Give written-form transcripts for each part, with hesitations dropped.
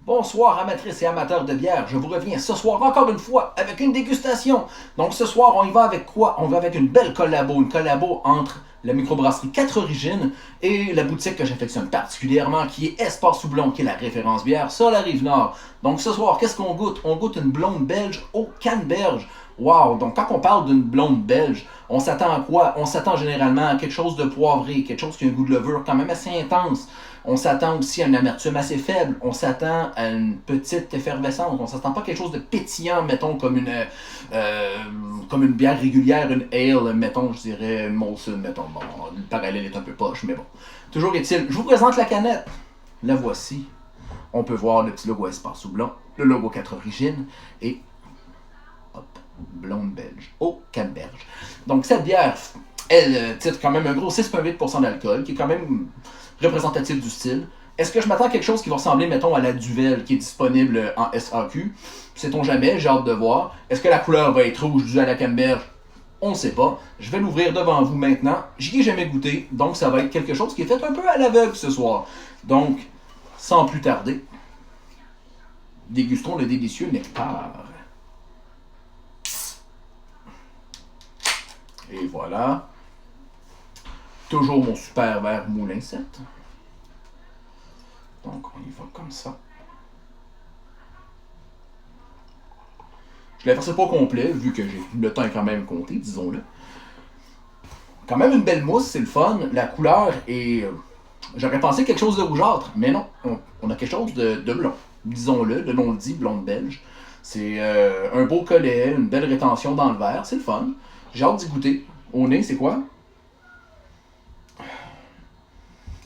Bonsoir amatrices et amateurs de bière, je vous reviens ce soir encore une fois avec une dégustation. Donc ce soir on y va avec quoi? On va avec une belle une collabo entre la microbrasserie 4 Origines et la boutique que j'affectionne particulièrement qui est Espace Houblon, qui est la référence bière sur la Rive-Nord. Donc ce soir, qu'est-ce qu'on goûte? On goûte une blonde belge au canneberge. Wow! Donc quand on parle d'une blonde belge, on s'attend à quoi? On s'attend généralement à quelque chose de poivré, quelque chose qui a un goût de levure quand même assez intense. On s'attend aussi à une amertume assez faible. On s'attend à une petite effervescence. On s'attend pas à quelque chose de pétillant, mettons, comme une bière régulière, une ale, mettons, je dirais Molson, mettons. Bon, le parallèle est un peu poche, mais bon. Toujours est-il, je vous présente la canette. La voici. On peut voir le petit logo Espace Houblon, le logo 4 Origines, et hop, blonde belge au canneberge. Donc cette bière, elle titre quand même un gros 6,8% d'alcool, qui est quand même représentatif du style. Est-ce que je m'attends à quelque chose qui va ressembler, mettons, à la Duvel qui est disponible en SAQ? Sait-on jamais, j'ai hâte de voir. Est-ce que la couleur va être rouge due à la canneberge? On ne sait pas. Je vais l'ouvrir devant vous maintenant. J'y ai jamais goûté, donc ça va être quelque chose qui est fait un peu à l'aveugle ce soir. Donc, sans plus tarder, dégustons le délicieux nectar. Et voilà. Toujours mon super verre Moulin 7. Donc on y va comme ça. Je ne la versais pas au complet, vu que le temps est quand même compté, disons-le. Quand même une belle mousse, c'est le fun. La couleur est... J'aurais pensé quelque chose de rougeâtre, mais non. On a quelque chose de blond. Disons-le, le nom le dit, blonde belge. C'est un beau collet, une belle rétention dans le verre, c'est le fun. J'ai hâte d'y goûter. Au nez, c'est quoi?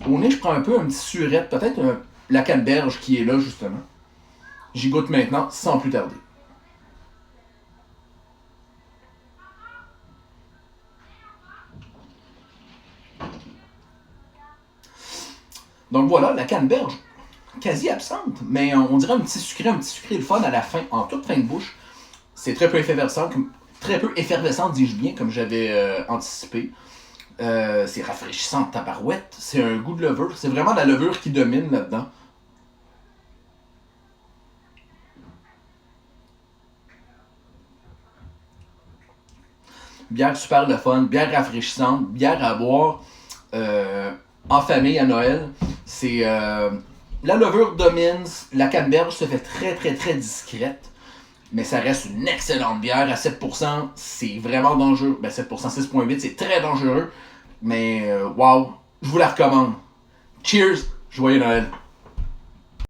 Au nez, je prends un peu un petit surette, peut-être la canneberge qui est là, justement. J'y goûte maintenant, sans plus tarder. Donc voilà, la canneberge, quasi absente, mais on dirait un petit sucré le fun à la fin, en toute fin de bouche. C'est très peu effervescent, dis-je bien, comme j'avais anticipé. C'est rafraîchissant, tabarouette. C'est un goût de levure. C'est vraiment la levure qui domine là-dedans. Bière super le fun, bière rafraîchissante, bière à boire en famille à Noël. C'est la levure domine, la canneberge se fait très très très discrète, mais ça reste une excellente bière à 7%. C'est vraiment dangereux. Ben 7%, 6,8, c'est très dangereux, mais wow, je vous la recommande. Cheers, joyeux Noël.